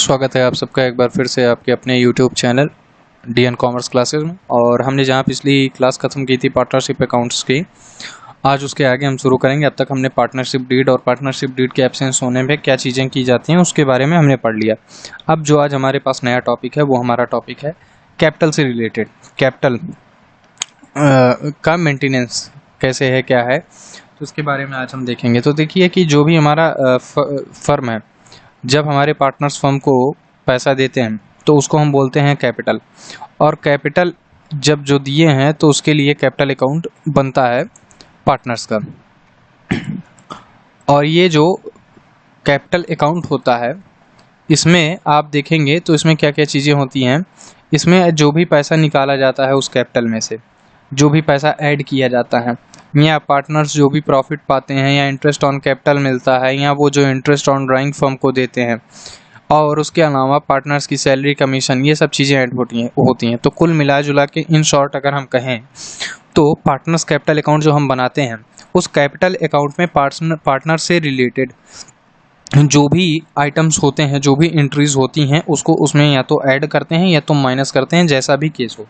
स्वागत है आप सबका एक बार फिर से आपके अपने YouTube channel DN commerce classes में। और हमने जहां पिछली क्लास ख़त्म की थी पार्टनरशिप अकाउंट्स की, आज उसके आगे हम शुरू करेंगे। अब तक हमने पार्टनरशिप डीड और पार्टनरशिप डीड के एब्सेंस होने में क्या चीज़ें की जाती हैं उसके बारे में हमने पढ़ लिया। अब जो आज हमारे पास नया टॉपिक है वो हमारा टॉपिक है कैपिटल से रिलेटेड। कैपिटल का मेंटेनेंस कैसे है, क्या है, तो उसके बारे में आज हम देखेंगे। तो देखिए कि जो भी हमारा फर्म है, जब हमारे पार्टनर्स फर्म को पैसा देते हैं तो उसको हम बोलते हैं कैपिटल। और कैपिटल जब जो दिए हैं तो उसके लिए कैपिटल अकाउंट बनता है पार्टनर्स का। और ये जो कैपिटल अकाउंट होता है इसमें आप देखेंगे तो इसमें क्या क्या चीज़ें होती हैं। इसमें जो भी पैसा निकाला जाता है उस कैपिटल में से, जो भी पैसा ऐड किया जाता है, या पार्टनर्स जो भी प्रॉफिट पाते हैं, या इंटरेस्ट ऑन कैपिटल मिलता है, या वो जो इंटरेस्ट ऑन ड्राइंग फर्म को देते हैं, और उसके अलावा पार्टनर्स की सैलरी, कमीशन, ये सब चीज़ें ऐड होती हैं। तो कुल मिला जुला के इन शॉर्ट अगर हम कहें तो पार्टनर्स कैपिटल अकाउंट जो हम बनाते हैं उस कैपिटल अकाउंट में पार्टनर से रिलेटेड जो भी आइटम्स होते हैं, जो भी एंट्रीज होती हैं, उसको उसमें या तो ऐड करते हैं या तो माइनस करते हैं, जैसा भी केस हो।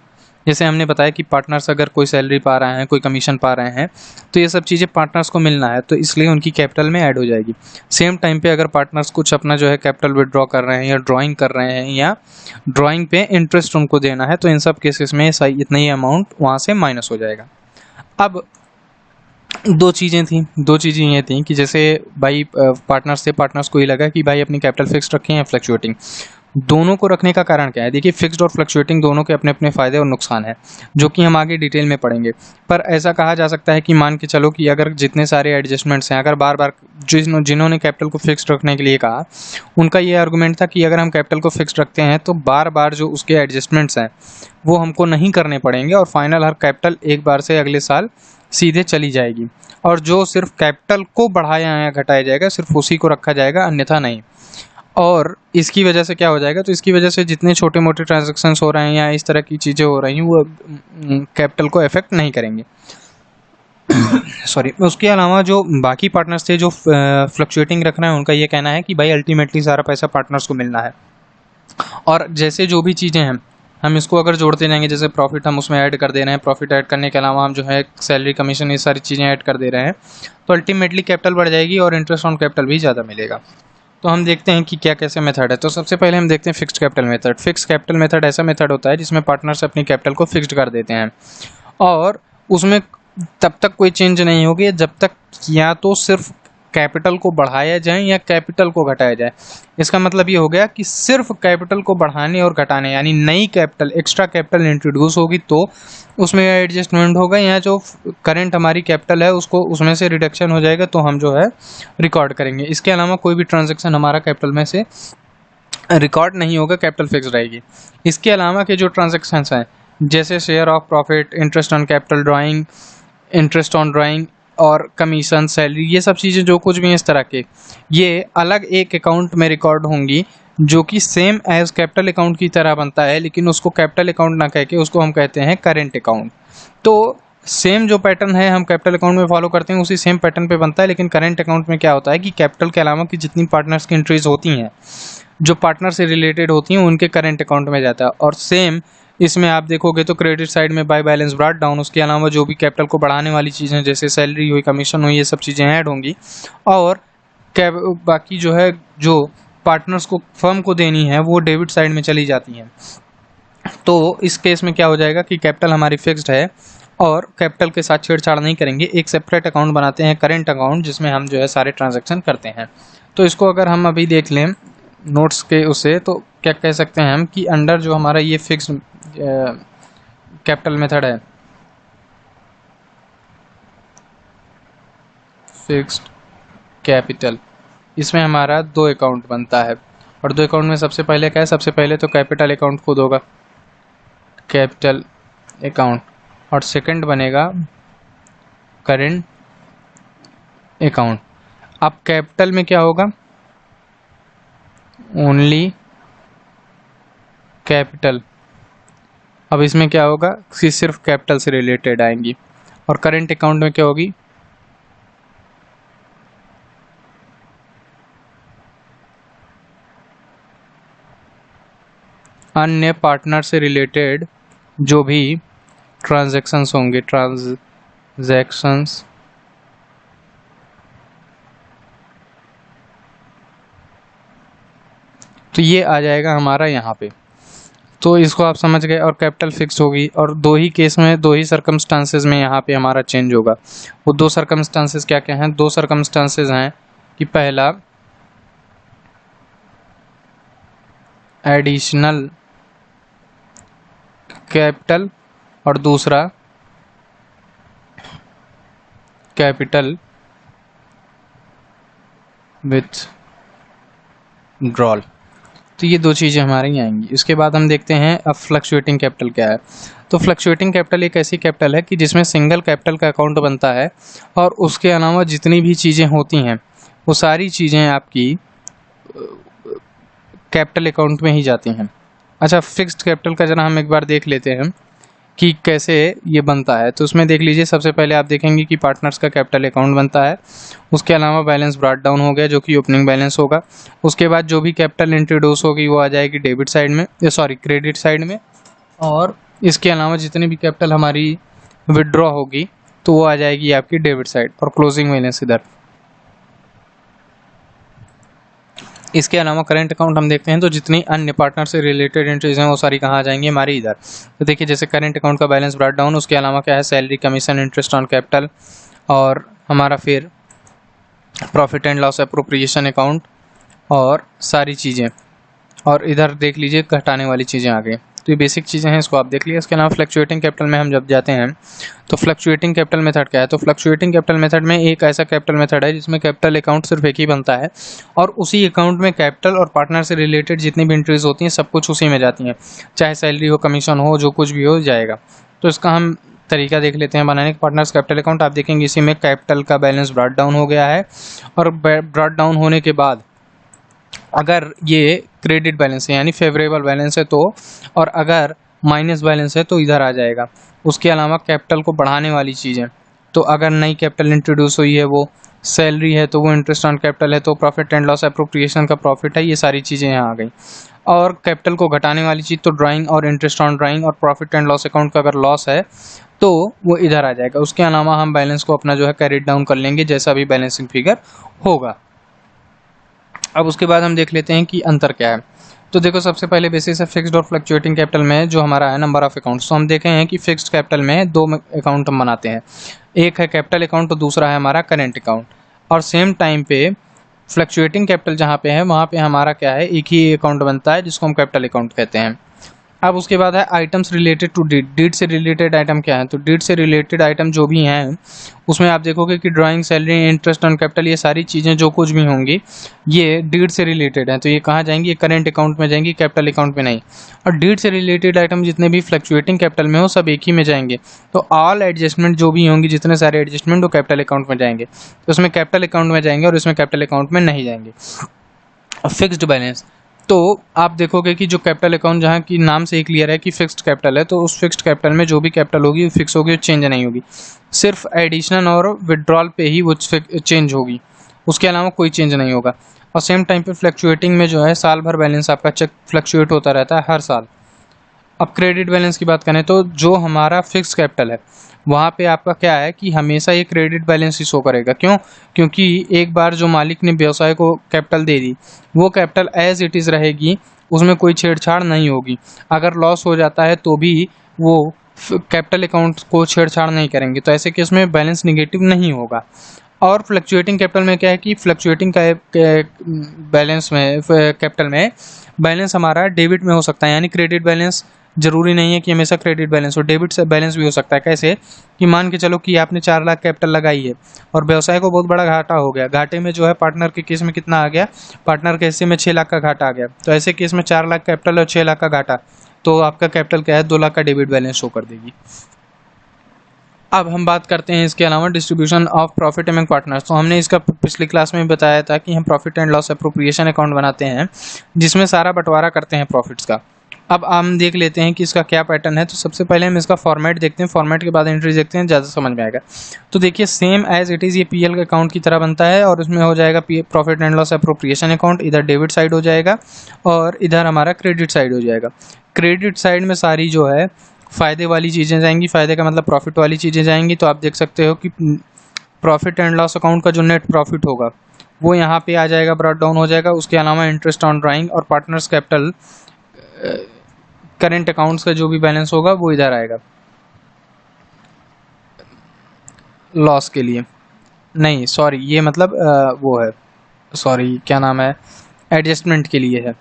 जैसे हमने बताया कि पार्टनर्स अगर कोई सैलरी पा रहे हैं, कोई कमीशन पा रहे हैं, तो ये सब चीज़ें पार्टनर्स को मिलना है, तो इसलिए उनकी कैपिटल में ऐड हो जाएगी। सेम टाइम पे अगर पार्टनर्स कुछ अपना जो है कैपिटल विड्रॉ कर रहे हैं, या ड्राइंग कर रहे हैं, या ड्राइंग पे इंटरेस्ट उनको देना है, तो इन सब केसेस में इतना ही अमाउंट वहाँ से माइनस हो जाएगा। अब दो चीज़ें ये थी कि जैसे भाई पार्टनर्स को ये लगा कि भाई अपनी कैपिटल फिक्स रखें या फ्लक्चुएटिंग। दोनों को रखने का कारण क्या है? देखिए, फिक्स्ड और फ्लक्चुएटिंग दोनों के अपने अपने फ़ायदे और नुकसान हैं, जो कि हम आगे डिटेल में पढ़ेंगे। पर ऐसा कहा जा सकता है कि मान के चलो कि अगर जितने सारे एडजस्टमेंट्स हैं, अगर बार बार जिन्होंने कैपिटल को फिक्स्ड रखने के लिए कहा, उनका ये आर्गूमेंट था कि अगर हम कैपिटल को फिक्स्ड रखते हैं तो बार बार जो उसके एडजस्टमेंट्स हैं वो हमको नहीं करने पड़ेंगे, और फाइनल हर कैपिटल एक बार से अगले साल सीधे चली जाएगी। और जो सिर्फ कैपिटल को बढ़ाया या घटाया जाएगा, सिर्फ उसी को रखा जाएगा, अन्यथा नहीं। और इसकी वजह से क्या हो जाएगा, तो इसकी वजह से जितने छोटे मोटे ट्रांजैक्शंस हो रहे हैं या इस तरह की चीज़ें हो रही हैं वो कैपिटल को अफेक्ट नहीं करेंगे। सॉरी। उसके अलावा जो बाकी पार्टनर्स थे जो फ्लक्चुएटिंग रख रहे हैं, उनका ये कहना है कि भाई अल्टीमेटली सारा पैसा पार्टनर्स को मिलना है। और जैसे जो भी चीज़ें हैं हम इसको अगर जोड़ते जाएंगे, जैसे प्रॉफिट हम उसमें ऐड कर दे रहे हैं, प्रॉफिट ऐड करने के अलावा हम जो है सैलरी, कमीशन, ये सारी चीज़ें ऐड कर दे रहे हैं, तो अल्टीमेटली कैपिटल बढ़ जाएगी और इंटरेस्ट ऑन कैपिटल भी ज़्यादा मिलेगा। तो हम देखते हैं कि क्या कैसे मेथड है। तो सबसे पहले हम देखते हैं fixed capital method. Fixed capital method ऐसा मेथड होता है जिसमें पार्टनर्स अपनी कैपिटल को फिक्स्ड कर देते हैं, और उसमें तब तक कोई चेंज नहीं होगी जब तक या तो सिर्फ कैपिटल को बढ़ाया जाए या कैपिटल को घटाया जाए। इसका मतलब ये हो गया कि सिर्फ कैपिटल को बढ़ाने और घटाने, यानी नई कैपिटल, एक्स्ट्रा कैपिटल इंट्रोड्यूस होगी तो उसमें एडजस्टमेंट होगा, या जो करंट हमारी कैपिटल है उसको उसमें से रिडक्शन हो जाएगा, तो हम जो है रिकॉर्ड करेंगे। इसके अलावा कोई भी ट्रांजेक्शन हमारा कैपिटल में से रिकॉर्ड नहीं होगा, कैपिटल फिक्स रहेगी। इसके अलावा के जो ट्रांजेक्शन्स हैं, जैसे share of profit, interest on capital drawing, interest on drawing और कमीशन, सैलरी, ये सब चीज़ें जो कुछ भी इस तरह के, ये अलग एक अकाउंट में रिकॉर्ड होंगी, जो कि सेम एज कैपिटल अकाउंट की तरह बनता है, लेकिन उसको कैपिटल अकाउंट ना कह के उसको हम कहते हैं करेंट अकाउंट। तो सेम जो पैटर्न है हम कैपिटल अकाउंट में फॉलो करते हैं उसी सेम पैटर्न पे बनता है, लेकिन करेंट अकाउंट में क्या होता है कि कैपिटल के अलावा की जितनी पार्टनर्स की एंट्रीज होती हैं जो पार्टनर से रिलेटेड होती हैं उनके करेंट अकाउंट में जाता है। और सेम इसमें आप देखोगे तो क्रेडिट साइड में बाय बैलेंस ब्रॉट डाउन, उसके अलावा जो भी कैपिटल को बढ़ाने वाली चीज़ें जैसे सैलरी हुई, कमीशन हुई, ये सब चीज़ें ऐड होंगी, और बाकी जो है जो पार्टनर्स को फर्म को देनी है वो डेबिट साइड में चली जाती हैं। तो इस केस में क्या हो जाएगा कि कैपिटल हमारी फिक्स्ड है और कैपिटल के साथ छेड़छाड़ नहीं करेंगे, एक सेपरेट अकाउंट बनाते हैं करेंट अकाउंट, जिसमें हम जो है सारे ट्रांजैक्शन करते हैं। तो इसको अगर हम अभी देख लें नोट्स के उसे, तो क्या कह सकते हैं हम कि अंडर जो हमारा ये फिक्स्ड कैपिटल मेथड है, फिक्स्ड कैपिटल, इसमें हमारा दो अकाउंट बनता है। और दो अकाउंट में सबसे पहले क्या है, सबसे पहले तो कैपिटल अकाउंट खुद होगा, कैपिटल अकाउंट, और सेकंड बनेगा करेंट अकाउंट। अब कैपिटल में क्या होगा, ओनली कैपिटल। अब इसमें क्या होगा कि सिर्फ कैपिटल से रिलेटेड आएंगी। और करेंट अकाउंट में क्या होगी, अन्य पार्टनर से रिलेटेड जो भी ट्रांजैक्शंस होंगे, ट्रांजैक्शंस तो ये आ जाएगा हमारा यहाँ पे। तो इसको आप समझ गए। और कैपिटल फिक्स होगी, और दो ही केस में, दो ही सर्कमस्टांसेस में यहाँ पे हमारा चेंज होगा। वो दो सर्कमस्टांसेस क्या क्या हैं? दो सर्कमस्टांसेस हैं कि पहला एडिशनल कैपिटल और दूसरा कैपिटल विथ ड्रॉल। तो ये दो चीज़ें हमारे यहाँ आएंगी। इसके बाद हम देखते हैं अब फ्लक्चुएटिंग कैपिटल क्या है। तो फ्लक्चुएटिंग कैपिटल एक ऐसी कैपिटल है कि जिसमें सिंगल कैपिटल का अकाउंट बनता है और उसके अलावा जितनी भी चीज़ें होती हैं वो सारी चीज़ें आपकी कैपिटल अकाउंट में ही जाती हैं। अच्छा, फिक्स्ड कैपिटल का जरा हम एक बार देख लेते हैं कि कैसे ये बनता है। तो उसमें देख लीजिए, सबसे पहले आप देखेंगे कि पार्टनर्स का कैपिटल अकाउंट बनता है। उसके अलावा बैलेंस ब्रॉट डाउन हो गया जो कि ओपनिंग बैलेंस होगा। उसके बाद जो भी कैपिटल इंट्रोड्यूस होगी वो आ जाएगी डेबिट साइड में, क्रेडिट साइड में। और इसके अलावा जितनी भी कैपिटल हमारी विड्रॉ होगी तो वो आ जाएगी आपकी डेबिट साइड और क्लोजिंग बैलेंस इधर। इसके अलावा करंट अकाउंट हम देखते हैं तो जितनी अन्य पार्टनर से रिलेटेड एंट्रीज हैं वो सारी कहाँ आ जाएंगी? हमारी इधर। तो देखिए, जैसे करंट अकाउंट का बैलेंस ब्रॉट डाउन, उसके अलावा क्या है? Salary, commission, interest on capital, और हमारा फिर profit and loss appropriation account और सारी चीज़ें। और इधर देख लीजिए घटाने वाली चीज़ें आ गई। तो ये बेसिक चीज़ें हैं, इसको आप देख लीजिए। इसके अलावा फ्लक्चुएटिंग कैपिटल में हम जब जाते हैं तो फ्लक्चुएटिंग कैपिटल मेथड क्या है? तो फ्लक्चुएटिंग कैपिटल मेथड में एक ऐसा कैपिटल मेथड है जिसमें कैपिटल अकाउंट सिर्फ एक ही बनता है और उसी अकाउंट में कैपिटल और पार्टनर से रिलेटेड जितनी भी एंट्रीज होती हैं सब कुछ उसी में जाती हैं, चाहे सैलरी हो, कमीशन हो, जो कुछ भी हो जाएगा। तो इसका हम तरीका देख लेते हैं बनाने का। पार्टनर्स कैपिटल अकाउंट आप देखेंगे इसी में कैपिटल का बैलेंस ब्रॉट डाउन हो गया है, और ब्रॉट डाउन होने के बाद अगर ये क्रेडिट बैलेंस है यानी फेवरेबल बैलेंस है तो, और अगर माइनस बैलेंस है तो इधर आ जाएगा। उसके अलावा कैपिटल को बढ़ाने वाली चीज़ें, तो अगर नई कैपिटल इंट्रोड्यूस हुई है वो सैलरी है तो वो इंटरेस्ट ऑन कैपिटल है, तो प्रॉफिट एंड लॉस एप्रोप्रिएशन का प्रॉफिट है, ये सारी चीज़ें यहाँ आ गई। और कैपिटल को घटाने वाली चीज़ तो ड्राइंग और इंटरेस्ट ऑन ड्राइंग और प्रॉफिट एंड लॉस अकाउंट का अगर लॉस है तो वो इधर आ जाएगा। उसके अलावा हम बैलेंस को अपना जो है कैरी डाउन कर लेंगे जैसा भी बैलेंसिंग फिगर होगा। अब उसके बाद हम देख लेते हैं कि अंतर क्या है। तो देखो, सबसे पहले बेसिस है फिक्स्ड और फ्लक्चुएटिंग कैपिटल में जो हमारा है नंबर ऑफ अकाउंट्स। तो हम देखें हैं कि फिक्स्ड कैपिटल में दो अकाउंट हम बनाते हैं, एक है कैपिटल अकाउंट तो दूसरा है हमारा करेंट अकाउंट। और सेम टाइम पे फ्लक्चुएटिंग कैपिटल जहाँ पे है वहाँ पे हमारा क्या है, एक ही अकाउंट बनता है जिसको हम कैपिटल अकाउंट कहते हैं। अब उसके बाद है items related to deed. Deed से रिलेटेड आइटम क्या है? तो डीड से रिलेटेड आइटम जो भी हैं उसमें आप देखोगे कि drawing, salary, interest on capital, ये सारी चीज़ें जो कुछ भी होंगी ये डीड से रिलेटेड हैं। तो ये कहाँ जाएंगी? ये करेंट अकाउंट में जाएंगी, कैपिटल अकाउंट में नहीं। और डीड से रिलेटेड आइटम जितने भी फ्लक्चुएटिंग कैपिटल में हो सब एक ही में जाएंगे। तो ऑल एडजस्टमेंट जो भी होंगी, जितने सारे एडजस्टमेंट वो कैपिटल अकाउंट में जाएंगे, तो उसमें कैपिटल अकाउंट में जाएंगे और इसमें कैपिटल अकाउंट में नहीं जाएंगे। फिक्स्ड बैलेंस, तो आप देखोगे कि जो कैपिटल अकाउंट जहाँ की नाम से ही क्लियर है कि फिक्स्ड कैपिटल है, तो उस फिक्स्ड कैपिटल में जो भी कैपिटल होगी वो फिक्स होगी, वो चेंज नहीं होगी। सिर्फ एडिशनल और विड्रॉल पे ही वो चेंज होगी, उसके अलावा कोई चेंज नहीं होगा। और सेम टाइम पे फ्लक्चुएटिंग में जो है साल भर बैलेंस आपका चेक फ्लक्चुएट होता रहता है हर साल। अब क्रेडिट बैलेंस की बात करें तो जो हमारा फिक्स कैपिटल है वहाँ पे आपका क्या है कि हमेशा ये क्रेडिट बैलेंस ही शो करेगा। क्यों? क्योंकि एक बार जो मालिक ने व्यवसाय को कैपिटल दे दी वो कैपिटल एज इट इज़ रहेगी, उसमें कोई छेड़छाड़ नहीं होगी। अगर लॉस हो जाता है तो भी वो कैपिटल अकाउंट को छेड़छाड़ नहीं करेंगे, तो ऐसे केस में बैलेंस निगेटिव नहीं होगा। और फ्लक्चुएटिंग कैपिटल में क्या है कि फ्लक्चुएटिंग बैलेंस में कैपिटल में बैलेंस हमारा डेबिट में हो सकता है, यानी क्रेडिट बैलेंस जरूरी नहीं है कि हमेशा क्रेडिट बैलेंस हो, डेबिट से बैलेंस भी हो सकता है। कैसे कि मान के चलो कि आपने 4 लाख कैपिटल लगाई है और व्यवसाय को बहुत बड़ा घाटा हो गया, घाटे में जो है पार्टनर के केस में कितना आ गया, पार्टनर के हिस्से में 6 लाख का घाटा आ गया। तो ऐसे केस में 4 लाख कैपिटल और 6 लाख का घाटा, तो आपका कैपिटल क्या है, 2 लाख का डेबिट बैलेंस शो कर देगी। अब हम बात करते हैं इसके अलावा distribution of profit among partners. तो हमने इसका पिछली क्लास में बताया था कि हम profit and loss appropriation account बनाते हैं जिसमें सारा बंटवारा करते हैं प्रॉफिट्स का। अब हम देख लेते हैं कि इसका क्या पैटर्न है। तो सबसे पहले हम इसका फॉर्मेट देखते हैं, फॉर्मेट के बाद एंट्री देखते हैं, ज़्यादा समझ में आएगा। तो देखिए सेम एज इट इज़ ये पीएल के अकाउंट की तरह बनता है और उसमें हो जाएगा profit and loss appropriation account, इधर डेबिट साइड हो जाएगा और इधर हमारा क्रेडिट साइड हो जाएगा। क्रेडिट साइड में सारी जो है फ़ायदे वाली चीज़ें जाएंगी, फ़ायदे का मतलब प्रॉफिट वाली चीज़ें जाएंगी। तो आप देख सकते हो कि प्रॉफिट एंड लॉस अकाउंट का जो नेट प्रॉफिट होगा वो यहाँ पे आ जाएगा, ब्रॉट डाउन हो जाएगा। उसके अलावा इंटरेस्ट ऑन ड्राइंग और पार्टनर्स कैपिटल करेंट अकाउंट्स का जो भी बैलेंस होगा वो इधर आएगा लॉस के लिए। नहीं सॉरी, ये मतलब वो है, सॉरी क्या नाम है, एडजस्टमेंट के लिए है।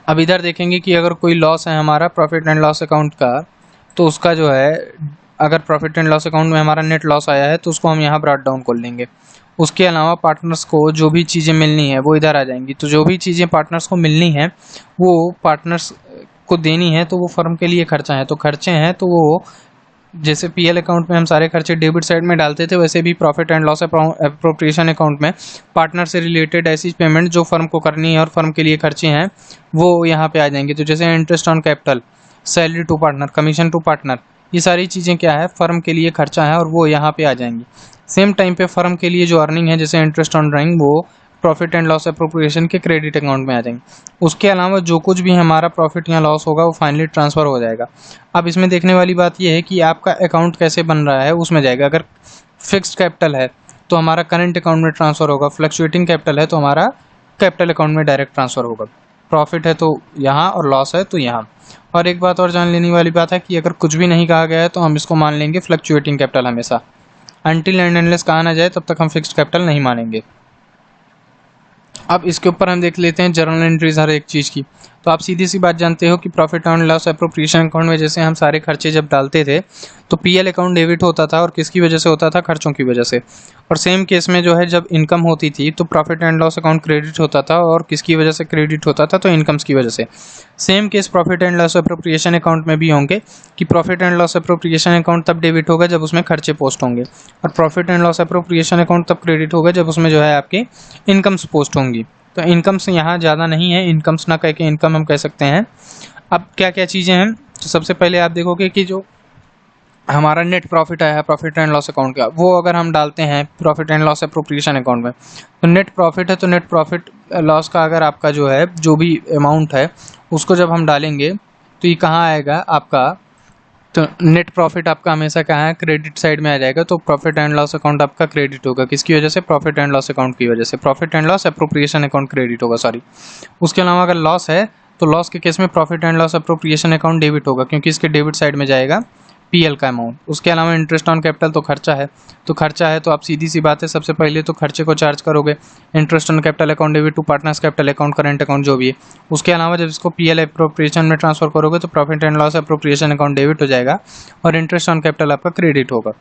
अब इधर देखेंगे कि अगर कोई लॉस है हमारा प्रॉफिट एंड लॉस अकाउंट का, तो उसका जो है अगर प्रॉफिट एंड लॉस अकाउंट में हमारा नेट लॉस आया है तो उसको हम यहाँ ब्रॉट डाउन कर लेंगे। उसके अलावा पार्टनर्स को जो भी चीज़ें मिलनी है वो इधर आ जाएंगी। तो जो भी चीज़ें पार्टनर्स को मिलनी है वो पार्टनर्स को देनी है, तो वो फर्म के लिए खर्चा है। तो खर्चे हैं तो वो जैसे पीएल अकाउंट में हम सारे खर्चे डेबिट साइड में डालते थे, वैसे भी profit and loss appropriation account में पार्टनर से रिलेटेड ऐसी पेमेंट जो फर्म को करनी है और फर्म के लिए खर्चे हैं वो यहाँ पे आ जाएंगे। तो जैसे interest on capital, salary to partner, commission to partner, ये सारी चीज़ें क्या है फर्म के लिए खर्चा है और वो यहाँ पे आ जाएंगी। सेम टाइम पे फर्म के लिए जो अर्निंग है जैसे इंटरेस्ट ऑन ड्राइंग वो प्रॉफिट एंड लॉस एप्रोप्रिएशन के क्रेडिट अकाउंट में आ जाएंगे। उसके अलावा जो कुछ भी हमारा प्रॉफिट या लॉस होगा वो फाइनली ट्रांसफ़र हो जाएगा। अब इसमें देखने वाली बात यह है कि आपका अकाउंट कैसे बन रहा है उसमें जाएगा। अगर फिक्स्ड कैपिटल है तो हमारा करंट अकाउंट में ट्रांसफ़र होगा, फ्लक्चुएटिंग कैपिटल है तो हमारा कैपिटल अकाउंट में डायरेक्ट ट्रांसफ़र होगा, प्रॉफिट है तो यहाँ और लॉस है तो यहाँ। और एक बात और जान लेने वाली बात है कि अगर कुछ भी नहीं कहा गया है तो हम इसको मान लेंगे फ्लक्चुएटिंग कैपिटल हमेशा, अनटिल एंड अनलेस कहा ना जाए तब तक हम फिक्स्ड कैपिटल नहीं मानेंगे। अब इसके ऊपर हम देख लेते हैं जर्नल एंट्रीज हर एक चीज़ की। तो आप सीधी सी बात जानते हो कि profit and loss appropriation account में जैसे हम सारे खर्चे जब डालते थे तो पीएल अकाउंट डेबिट होता था और किसकी वजह से होता था, खर्चों की वजह से। और सेम केस में जो है जब इनकम होती थी तो profit and loss account credit होता था और किसकी वजह से क्रेडिट होता था, तो इनकम्स की वजह से। Same case profit and loss appropriation account में भी होंगे कि profit and loss appropriation account तब डेबिट होगा जब उसमें खर्चे पोस्ट होंगे और profit and loss appropriation account तब क्रेडिट होगा जब उसमें जो है आपकी इनकम्स पोस्ट होंगी। तो इनकम्स यहाँ ज़्यादा नहीं है, इनकम्स ना कह के इनकम हम कह सकते हैं। अब क्या क्या चीज़ें हैं, तो सबसे पहले आप देखोगे कि जो हमारा नेट प्रॉफिट आया है प्रॉफिट एंड लॉस अकाउंट का, वो अगर हम डालते हैं profit and loss appropriation account में तो नेट प्रॉफिट है, तो नेट प्रॉफिट लॉस का अगर आपका जो है जो भी अमाउंट है उसको जब हम डालेंगे तो ये कहाँ आएगा आपका, तो नेट प्रॉफिट आपका हमेशा कहाँ है, क्रेडिट साइड में आ जाएगा। तो प्रॉफिट एंड लॉस अकाउंट आपका क्रेडिट होगा, किसकी वजह से, प्रॉफिट एंड लॉस अकाउंट की वजह से, profit and loss appropriation account credit होगा, सॉरी। उसके अलावा अगर लॉस है तो लॉस के केस में profit and loss appropriation account debit होगा क्योंकि इसके डेबिट साइड में जाएगा पीएल का अमाउंट। उसके अलावा इंटरेस्ट ऑन कैपिटल तो खर्चा है, तो खर्चा है तो आप सीधी सी बात है सबसे पहले तो खर्चे को चार्ज करोगे, interest on capital account debit to partners capital account current account जो भी है। उसके अलावा जब इसको पीएल एप्रोप्रिएशन में ट्रांसफर करोगे तो profit and loss appropriation account debit हो जाएगा और इंटरेस्ट ऑन कैपिटल आपका क्रेडिट होगा।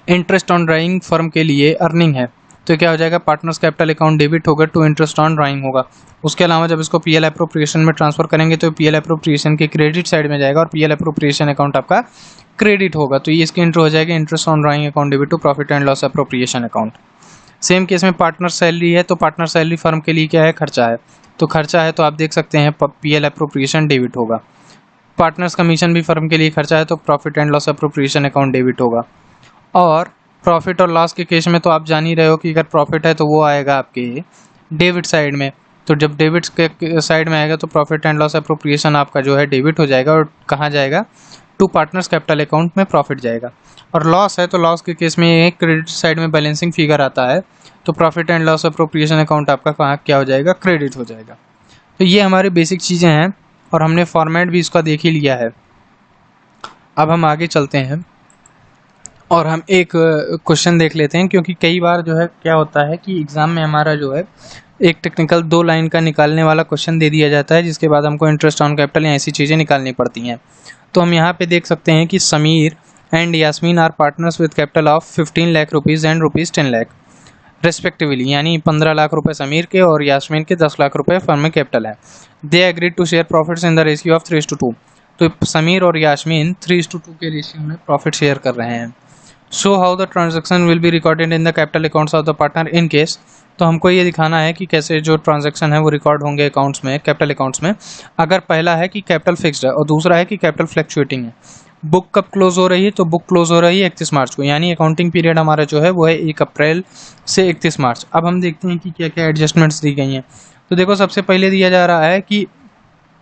इंटरेस्ट ऑन ड्राइंग फर्म के लिए अर्निंग है तो क्या हो जाएगा, पार्टनर्स कैपिटल अकाउंट डेबिट होगा टू इंटरेस्ट ऑन ड्राइंग होगा। उसके अलावा जब इसको पीएल एप्रोप्रिएशन में ट्रांसफर करेंगे तो पीएल एप्रोप्रिएशन के क्रेडिट साइड में जाएगा और पीएल एप्रोप्रिएशन अकाउंट आपका क्रेडिट होगा, तो ये इसकी एंट्री हो जाएगी interest on drawing account debit to profit and loss appropriation account. Same case में पार्टनर सैलरी है तो पार्टनर सैलरी फर्म के लिए क्या है, खर्चा है, तो खर्चा है तो आप देख सकते हैं पीएल एप्रोप्रिएशन डेबिट होगा। पार्टनर्स कमीशन भी फर्म के लिए खर्चा है तो profit and loss appropriation account debit होगा। और प्रॉफिट और लॉस के केस में तो आप जान ही रहे हो कि अगर प्रॉफिट है तो वो आएगा आपके डेबिट साइड में, तो जब डेबिट के साइड में आएगा तो प्रॉफिट एंड लॉस एप्रोप्रिएशन आपका जो है डेबिट हो जाएगा और कहाँ जाएगा, टू पार्टनर्स कैपिटल अकाउंट में प्रॉफिट जाएगा। और लॉस है तो लॉस के केस में एक क्रेडिट साइड में बैलेंसिंग फिगर आता है तो profit and loss appropriation account आपका कहाँ क्या हो जाएगा, क्रेडिट हो जाएगा। तो ये हमारी बेसिक चीज़ें हैं और हमने फॉर्मेट भी इसका देख ही लिया है। अब हम आगे चलते हैं और हम एक क्वेश्चन देख लेते हैं, क्योंकि कई बार जो है क्या होता है कि एग्ज़ाम में हमारा जो है एक टेक्निकल 2 लाइन का निकालने वाला क्वेश्चन दे दिया जाता है जिसके बाद हमको इंटरेस्ट ऑन कैपिटल या ऐसी चीज़ें निकालनी पड़ती हैं। तो हम यहाँ पे देख सकते हैं कि Sameer and Yasmeen are partners with capital of 15 lakh rupees and rupees 10 lakh respectively, यानी 15 लाख रुपए समीर के और यास्मीन के 10 लाख रुपए फर्म में कैपिटल है। They agreed to share profits in the ratio of 3:2। तो समीर और यास्मीन 3:2 के रेशियो में प्रॉफिट शेयर कर रहे हैं। So how the transaction will be recorded in the capital accounts of the partner in case तो हमको ये दिखाना है कि कैसे जो ट्रांजैक्शन है वो रिकॉर्ड होंगे अकाउंट्स में, कैपिटल अकाउंट्स में। अगर पहला है कि कैपिटल फिक्स्ड है और दूसरा है कि कैपिटल फ्लक्चुएटिंग है। बुक कब क्लोज हो रही है? तो बुक क्लोज हो रही है 31 मार्च को, यानी अकाउंटिंग पीरियड हमारा जो है वो है 1 अप्रैल से 31 मार्च। अब हम देखते हैं कि क्या क्या एडजस्टमेंट्स दी गई हैं। तो देखो, सबसे पहले दिया जा रहा है कि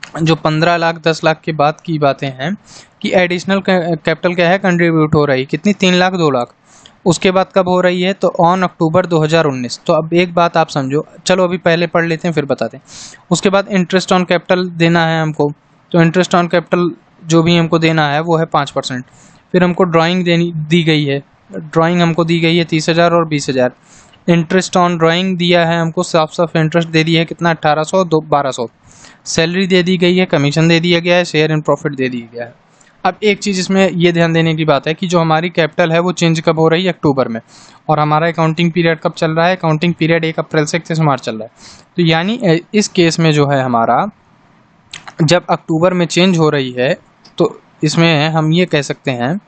जो 15 लाख 10 लाख के बाद की बातें हैं कि एडिशनल कैपिटल क्या है कंट्रीब्यूट हो रही, कितनी? 3 लाख 2 लाख। उसके बाद कब हो रही है? तो ऑन अक्टूबर 2019। तो अब एक बात आप समझो, चलो अभी पहले पढ़ लेते हैं फिर बताते हैं। उसके बाद इंटरेस्ट ऑन कैपिटल देना है हमको, तो इंटरेस्ट ऑन कैपिटल जो भी हमको देना है वो है 5%। फिर हमको ड्राइंग दी गई है, ड्राइंग हमको दी गई है 30,000 और 20,000। इंटरेस्ट ऑन ड्राइंग दिया है हमको, साफ इंटरेस्ट दे दिया है कितना? 1800 1200। सैलरी दे दी गई है, कमीशन दे दिया गया है, शेयर इन प्रॉफिट दे दिया गया है। अब एक चीज़ इसमें ये ध्यान देने की बात है कि जो हमारी कैपिटल है वो चेंज कब हो रही है? अक्टूबर में। और हमारा अकाउंटिंग पीरियड कब चल रहा है? अकाउंटिंग पीरियड 1 अप्रैल से 31 मार्च चल रहा है। तो यानी इस केस में जो है हमारा, जब अक्टूबर में चेंज हो रही है तो इसमें हम ये कह सकते हैं,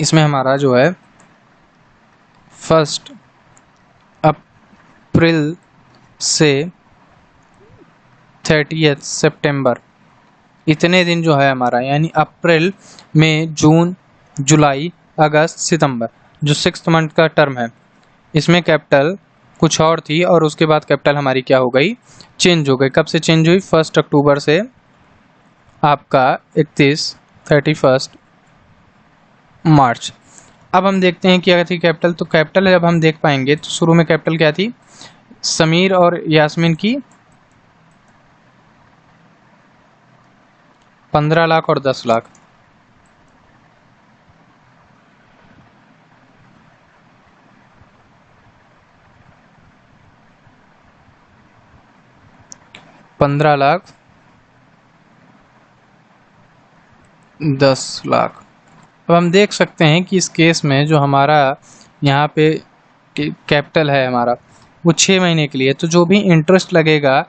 इसमें हमारा जो है 1 अप्रैल से 30 सितंबर, इतने दिन जो है हमारा, यानी अप्रैल मई जून जुलाई अगस्त सितंबर, जो 6 मंथ का टर्म है, इसमें कैपिटल कुछ और थी और उसके बाद कैपिटल हमारी क्या हो गई? चेंज हो गई। कब से चेंज हुई? 1 अक्टूबर से आपका 31 मार्च। अब हम देखते हैं क्या थी कैपिटल। तो कैपिटल जब हम देख पाएंगे तो शुरू में कैपिटल क्या थी? समीर और यास्मीन की 15 लाख और 10 लाख। पंद्रह लाख 10 लाख। अब हम देख सकते हैं कि इस केस में जो हमारा यहाँ पे कैपिटल है हमारा वो 6 महीने के लिए, तो जो भी इंटरेस्ट लगेगा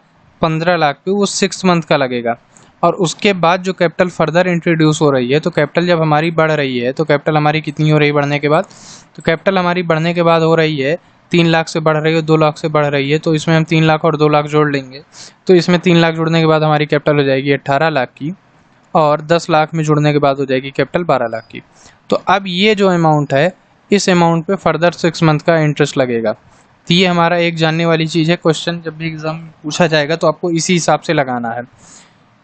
15 लाख पे वो 6 मंथ का लगेगा। और उसके बाद जो कैपिटल फर्दर इंट्रोड्यूस हो रही है, तो कैपिटल जब हमारी बढ़ रही है, तो कैपिटल हमारी कितनी हो रही है बढ़ने के बाद? तो कैपिटल हमारी बढ़ने के बाद हो रही है 3 लाख से बढ़ रही है, 2 लाख से बढ़ रही है। तो इसमें हम 3 लाख और 2 लाख जोड़ लेंगे, तो इसमें 3 लाख जोड़ने के बाद हमारी कैपिटल हो जाएगी 18 लाख की, और 10 लाख में जुड़ने के बाद हो जाएगी कैपिटल 12 लाख की। तो अब ये जो अमाउंट है, इस अमाउंट पे फर्दर 6 मंथ का इंटरेस्ट लगेगा। तो ये हमारा एक जानने वाली चीज़ है। क्वेश्चन जब भी एग्जाम पूछा जाएगा तो आपको इसी हिसाब से लगाना है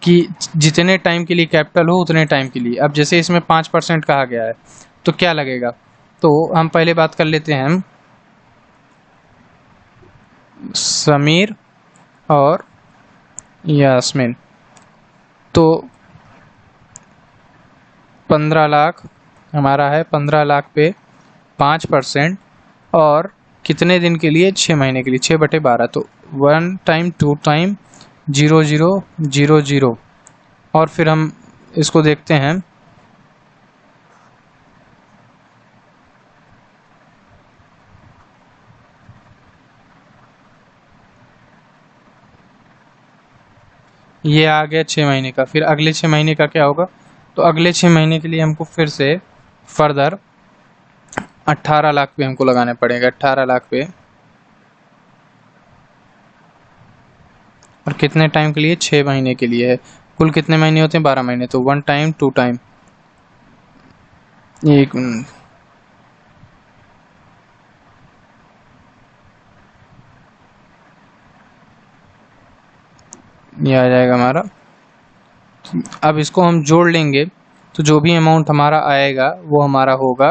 कि जितने टाइम के लिए कैपिटल हो उतने टाइम के लिए। अब जैसे इसमें 5% कहा गया है तो क्या लगेगा? तो हम पहले बात कर लेते हैं, हम समीर और यास्मीन। तो 15 लाख हमारा है, 15 लाख पे 5%, और कितने दिन के लिए? 6 महीने के लिए, 6/12। तो 1 टाइम 2 टाइम 0 0 0 0। और फिर हम इसको देखते हैं, ये आ गया 6 महीने का। फिर अगले 6 महीने का क्या होगा? तो अगले 6 महीने के लिए हमको फिर से फर्दर 18 लाख पे हमको लगाने पड़ेगा। 18 लाख पे, और कितने टाइम के लिए? 6 महीने के लिए है। कुल कितने महीने होते हैं? 12 महीने। तो 1 टाइम 2 टाइम, एक ये आ जाएगा हमारा। अब इसको हम जोड़ लेंगे तो जो भी अमाउंट हमारा आएगा वो हमारा होगा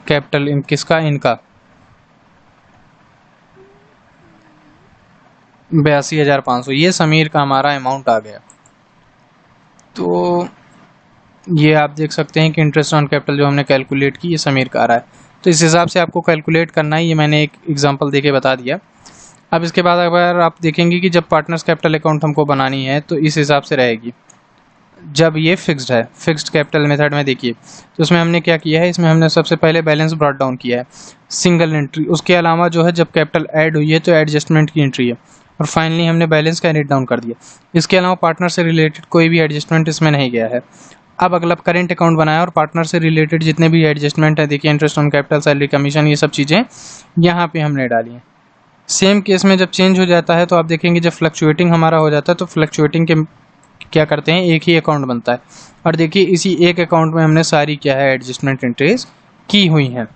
कैपिटल इन किसका? इनका 82,500। ये समीर का हमारा अमाउंट आ गया। तो ये आप देख सकते हैं कि इंटरेस्ट ऑन कैपिटल जो हमने कैलकुलेट की, ये समीर का आ रहा है। तो इस हिसाब से आपको कैलकुलेट करना है। ये मैंने एक एग्जांपल देके बता दिया। अब इसके बाद अगर आप देखेंगे कि जब पार्टनर्स कैपिटल अकाउंट हमको बनानी है तो इस हिसाब से रहेगी। जब ये फिक्स्ड है, फिक्स्ड कैपिटल मेथड में देखिए, तो इसमें हमने क्या किया है, इसमें हमने सबसे पहले बैलेंस ब्रॉट डाउन किया है, सिंगल एंट्री। उसके अलावा जो है जब कैपिटल ऐड हुई है तो एडजस्टमेंट की एंट्री है, और फाइनली हमने बैलेंस कैरी डाउन कर दिया। इसके अलावा पार्टनर से रिलेटेड कोई भी एडजस्टमेंट इसमें नहीं गया है। अब अगला करेंट अकाउंट बनाया और पार्टनर से रिलेटेड जितने भी एडजस्टमेंट है, देखिए interest on capital, salary, commission, ये सब चीज़ें यहाँ पे हमने डाली हैं। सेम केस में जब चेंज हो जाता है तो आप देखेंगे जब फ्लक्चुएटिंग हमारा हो जाता है तो फ्लक्चुएटिंग के क्या करते हैं, एक ही अकाउंट बनता है। और देखिए इसी एक अकाउंट में हमने सारी क्या है एडजस्टमेंट एंट्रीज की हुई हैं।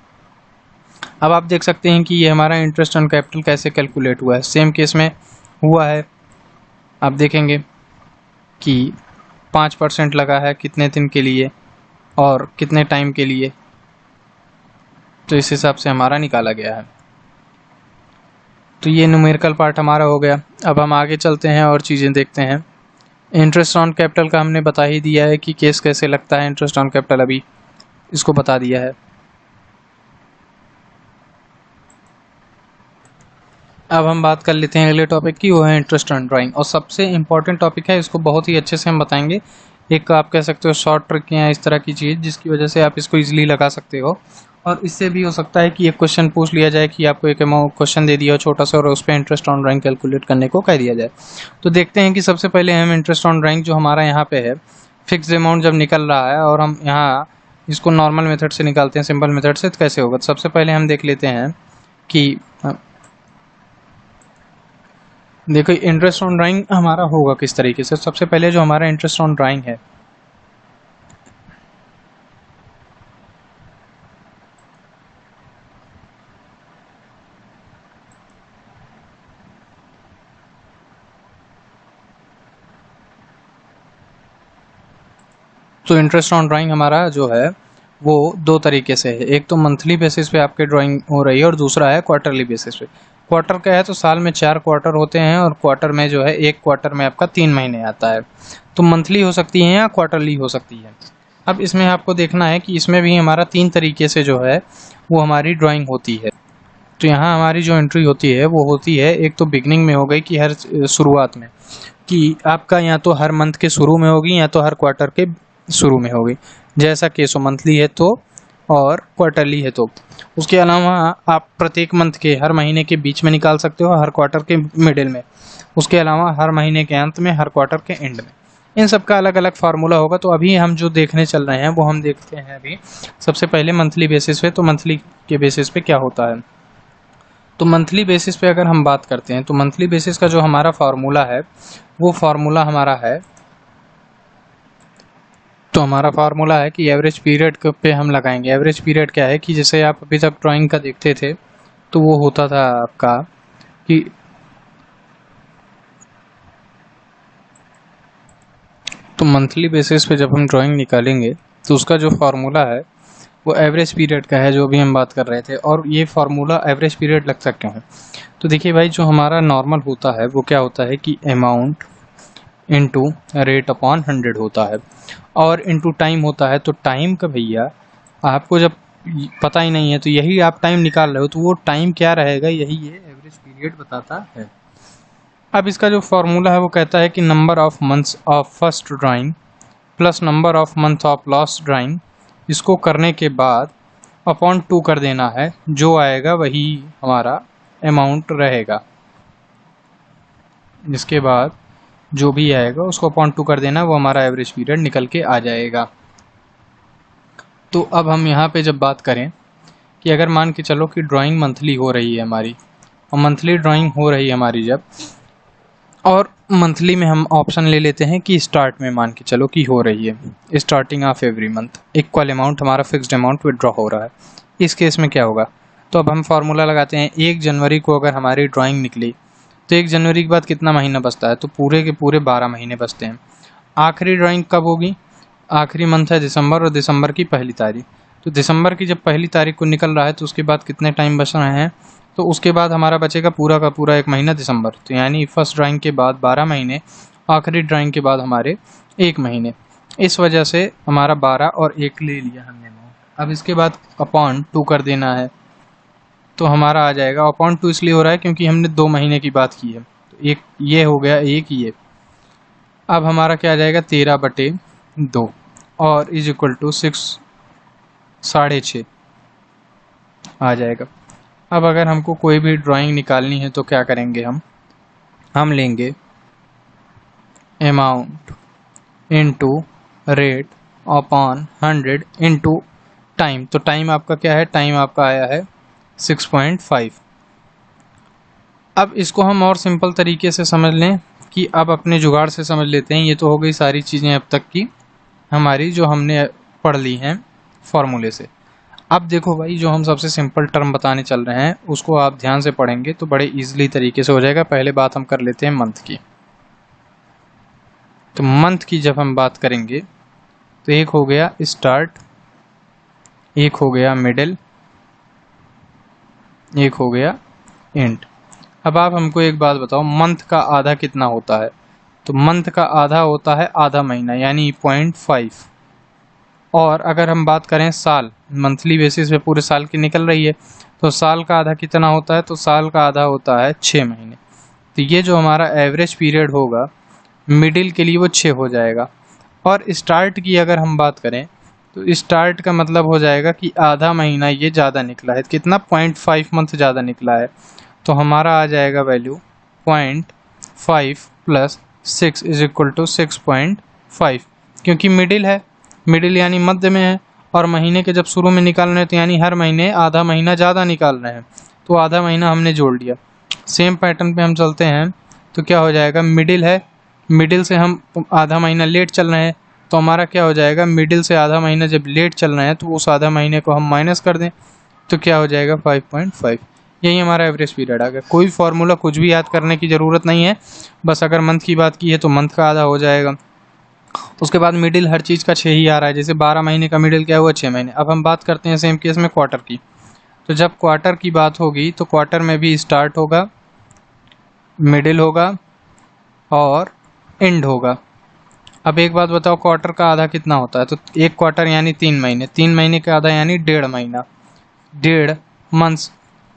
अब आप देख सकते हैं कि ये हमारा इंटरेस्ट ऑन कैपिटल कैसे कैलकुलेट हुआ है। सेम केस में हुआ है, आप देखेंगे कि 5% लगा है कितने दिन के लिए और कितने टाइम के लिए, तो इस हिसाब से हमारा निकाला गया है। तो ये न्यूमेरिकल पार्ट हमारा हो गया। अब हम आगे चलते हैं और चीज़ें देखते हैं। इंटरेस्ट ऑन कैपिटल का हमने बता ही दिया है कि केस कैसे लगता है। इंटरेस्ट ऑन कैपिटल अभी इसको बता दिया है। अब हम बात कर लेते हैं अगले टॉपिक की, वो है इंटरेस्ट ऑन ड्राइंग। और सबसे इम्पॉर्टेंट टॉपिक है, इसको बहुत ही अच्छे से हम बताएंगे। एक आप कह सकते हो शॉर्ट ट्रिक या इस तरह की चीज़ जिसकी वजह से आप इसको इजीली लगा सकते हो। और इससे भी हो सकता है कि एक क्वेश्चन पूछ लिया जाए कि आपको एक क्वेश्चन दे दिया हो छोटा सा और उस पर इंटरेस्ट ऑन ड्राइंग कैलकुलेट करने को कह दिया जाए। तो देखते हैं कि सबसे पहले हम इंटरेस्ट ऑन ड्राइंग जो हमारा यहाँ पे है, फिक्स अमाउंट जब निकल रहा है और हम यहाँ इसको नॉर्मल मेथड से निकालते हैं, सिंपल मेथड से, तो कैसे होगा। तो सबसे पहले हम देख लेते हैं कि देखो इंटरेस्ट ऑन ड्राइंग हमारा होगा किस तरीके से। सबसे पहले जो हमारा इंटरेस्ट ऑन ड्राइंग है, तो इंटरेस्ट ऑन ड्राइंग हमारा जो है वो दो तरीके से है। एक तो मंथली बेसिस पे आपके ड्राइंग हो रही है और दूसरा है क्वार्टरली बेसिस पे। क्वार्टर का है तो साल में 4 क्वार्टर होते हैं और क्वार्टर में जो है एक क्वार्टर में आपका 3 महीने आता है। तो मंथली हो सकती है या क्वार्टरली हो सकती है। अब इसमें आपको देखना है कि इसमें भी हमारा 3 तरीके से जो है वो हमारी ड्राइंग होती है। तो यहाँ हमारी जो एंट्री होती है वो होती है, एक तो बिगनिंग में हो गई कि हर शुरुआत में, कि आपका या तो हर मंथ के शुरू में होगी या तो हर क्वार्टर के शुरू में होगी, जैसा केस हो, मंथली है तो और क्वार्टरली है तो। उसके अलावा आप प्रत्येक मंथ के हर महीने के बीच में निकाल सकते हो, हर क्वार्टर के मिडिल में, उसके अलावा हर महीने के अंत में, हर क्वार्टर के एंड में। इन सब का अलग अलग फार्मूला होगा। तो अभी हम जो देखने चल रहे हैं वो हम देखते हैं अभी सबसे पहले मंथली बेसिस पे। तो मंथली के बेसिस पे क्या होता है, तो मंथली बेसिस पे अगर हम बात करते हैं तो मंथली बेसिस का जो हमारा फार्मूला है वो फार्मूला हमारा है, तो हमारा फार्मूला है कि एवरेज पीरियड पे हम लगाएंगे। एवरेज पीरियड क्या है कि जैसे आप अभी तक ड्राइंग का देखते थे तो वो होता था आपका कि तो मंथली बेसिस पे जब हम ड्राइंग निकालेंगे तो उसका जो फार्मूला है वो एवरेज पीरियड का है, जो अभी हम बात कर रहे थे। और ये फार्मूला एवरेज पीरियड लगता क्यों है, तो देखिए भाई जो हमारा नॉर्मल होता है वो क्या होता है कि अमाउंट इनटू रेट अपॉन 100 होता है और इनटू टाइम होता है। तो टाइम का भैया आपको जब पता ही नहीं है तो यही आप टाइम निकाल रहे हो, तो वो टाइम क्या रहेगा, यही ये एवरेज पीरियड बताता है। अब इसका जो फॉर्मूला है वो कहता है कि number of months of first drawing plus number of month of last drawing, इसको करने के बाद अपॉन 2 कर देना है, जो आएगा वही हमारा अमाउंट रहेगा। इसके बाद जो भी आएगा उसको अपॉन 2 कर देना, वो हमारा एवरेज पीरियड निकल के आ जाएगा। तो अब हम यहाँ पे जब बात करें कि अगर मान के चलो कि ड्राइंग मंथली हो रही है हमारी, और मंथली ड्राइंग हो रही है हमारी जब, और मंथली में हम ऑप्शन ले लेते हैं कि स्टार्ट में मान के चलो कि हो रही है starting of every month equal amount, हमारा फिक्स्ड अमाउंट विड्रॉ हो रहा है। इस केस में क्या होगा, तो अब हम फार्मूला लगाते हैं। 1 जनवरी को अगर हमारी ड्राइंग निकली तो 1 जनवरी के बाद कितना महीना बचता है, तो पूरे के पूरे 12 महीने बचते हैं। आखिरी ड्राइंग कब होगी, आखिरी मंथ है दिसंबर और दिसंबर की पहली तारीख। तो दिसंबर की जब पहली तारीख को निकल रहा है तो उसके बाद कितने टाइम बच रहे हैं, तो उसके बाद हमारा बचेगा पूरा का पूरा 1 महीना दिसंबर। तो यानी फर्स्ट ड्राइंग के बाद 12 महीने, आखिरी ड्राइंग के बाद हमारे 1 महीने। इस वजह से हमारा 12 और 1 ले लिया हमने अमाउंट। अब इसके बाद अपॉन 2 कर देना है, तो हमारा आ जाएगा। अपॉन 2 इसलिए हो रहा है क्योंकि हमने 2 महीने की बात की है, तो एक ये हो गया, एक ये। अब हमारा क्या आ जाएगा 13/2 और इज इक्वल टू 6 6.5 आ जाएगा। अब अगर हमको कोई भी ड्राइंग निकालनी है तो क्या करेंगे, हम लेंगे amount into rate upon 100 into time. तो टाइम आपका क्या है, टाइम आपका आया है 6.5। अब इसको हम और सिंपल तरीके से समझ लें कि अब अपने जुगाड़ से समझ लेते हैं। ये तो हो गई सारी चीज़ें अब तक की हमारी जो हमने पढ़ ली हैं फॉर्मूले से। अब देखो भाई, जो हम सबसे सिंपल टर्म बताने चल रहे हैं उसको आप ध्यान से पढ़ेंगे तो बड़े इजीली तरीके से हो जाएगा। पहले बात हम कर लेते हैं मंथ की। तो मंथ की जब हम बात करेंगे तो एक हो गया स्टार्ट, एक हो गया मिडिल, एक हो गया एंड। अब आप हमको एक बात बताओ, मंथ का आधा कितना होता है? तो मंथ का आधा होता है आधा महीना यानी 0.5। और अगर हम बात करें साल, मंथली बेसिस पे पूरे साल की निकल रही है, तो साल का आधा कितना होता है? तो साल का आधा होता है 6 महीने। तो ये जो हमारा एवरेज पीरियड होगा मिडिल के लिए वो 6 हो जाएगा। और स्टार्ट की अगर हम बात करें तो स्टार्ट का मतलब हो जाएगा कि आधा महीना ये ज़्यादा निकला है। कितना? 0.5 मंथ ज़्यादा निकला है। तो हमारा आ जाएगा value 0.5 plus 6 is equal to 6.5, क्योंकि मिडिल है, मिडिल यानी मध्य में है। और महीने के जब शुरू में निकाल रहे हैं तो यानी हर महीने आधा महीना ज़्यादा निकाल रहे हैं, तो आधा महीना हमने जोड़ लिया। सेम पैटर्न पे हम चलते हैं तो क्या हो जाएगा, मिडिल है, मिडिल से हम आधा महीना लेट चल रहे हैं तो हमारा क्या हो जाएगा, मिडिल से आधा महीना जब लेट चल रहे हैं तो उस आधा महीने को हम माइनस कर दें तो क्या हो जाएगा 5.5। यही हमारा एवरेज पीरियड आ गया। कोई फार्मूला कुछ भी याद करने की ज़रूरत नहीं है, बस अगर मंथ की बात की है तो मंथ का आधा हो जाएगा। उसके बाद मिडिल हर चीज़ का 6 ही आ रहा है, जैसे 12 महीने का मिडिल क्या हुआ 6 महीने। अब हम बात करते हैं सेम केस में क्वार्टर की। तो जब क्वार्टर की बात होगी तो क्वार्टर में भी स्टार्ट होगा, मिडिल होगा और एंड होगा। अब एक बात बताओ, क्वार्टर का आधा कितना होता है? तो एक क्वार्टर यानी 3 महीने, 3 महीने का आधा यानी 1.5 महीना, 1.5 मंथ्स।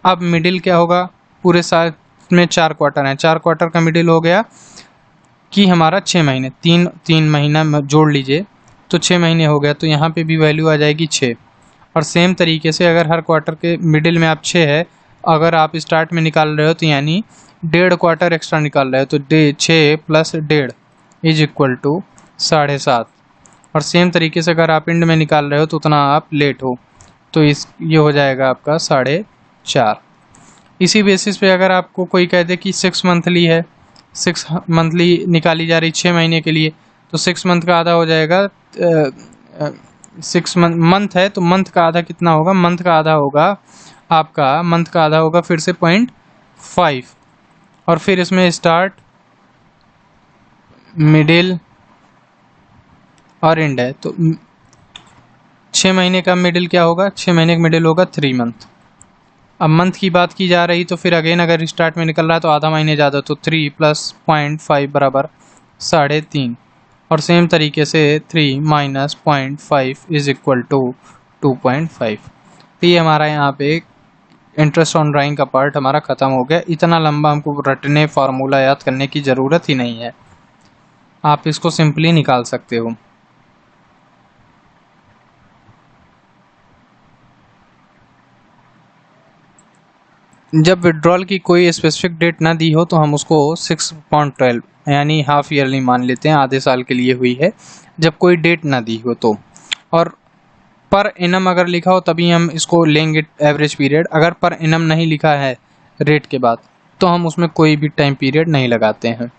अब मिडिल क्या होगा, पूरे साल में 4 क्वार्टर हैं, 4 क्वार्टर का मिडिल हो गया कि हमारा 6 महीने, 3 महीना जोड़ लीजिए तो 6 महीने हो गया। तो यहाँ पे भी वैल्यू आ जाएगी 6। और सेम तरीके से अगर हर क्वार्टर के मिडिल में आप 6 है, अगर आप स्टार्ट में निकाल रहे हो तो यानी 1.5 क्वार्टर एक्स्ट्रा निकाल रहे हो तो 6 प्लस 1.5 इज इक्वल टू 7.5। और सेम तरीके से अगर आप एंड में निकाल रहे हो तो उतना आप लेट हो, तो ये हो जाएगा आपका 4.5। इसी बेसिस पे अगर आपको कोई कह दे कि 6 मंथली है, 6 मंथली निकाली जा रही 6 महीने के लिए, तो 6 मंथ का आधा हो जाएगा 6 मंथ है तो मंथ का आधा कितना होगा? मंथ का आधा होगा आपका, मंथ का आधा होगा फिर से 0.5। और फिर इसमें स्टार्ट, मिडिल और एंड है, तो 6 महीने का मिडिल क्या होगा? 6 महीने का मिडिल होगा 3 मंथ। अब मंथ की बात की जा रही तो फिर अगेन अगर स्टार्ट में निकल रहा है तो आधा महीने ज़्यादा, तो 3 प्लस 0.5 बराबर 3.5। और सेम तरीके से 3 माइनस 0.5 इज इक्वल टू 2.5। तो ये हमारा यहाँ पे इंटरेस्ट ऑन ड्राइंग का पार्ट हमारा ख़त्म हो गया। इतना लंबा हमको रटने फार्मूला याद करने की ज़रूरत ही नहीं है, आप इसको सिंपली निकाल सकते हो। जब विड्रॉल की कोई स्पेसिफिक डेट ना दी हो तो हम उसको 6.12 यानी हाफ ईयरली मान लेते हैं, आधे साल के लिए हुई है जब कोई डेट ना दी हो तो। और पर एनम अगर लिखा हो तभी हम इसको लेंगे एवरेज पीरियड। अगर पर एनम नहीं लिखा है रेट के बाद तो हम उसमें कोई भी टाइम पीरियड नहीं लगाते हैं।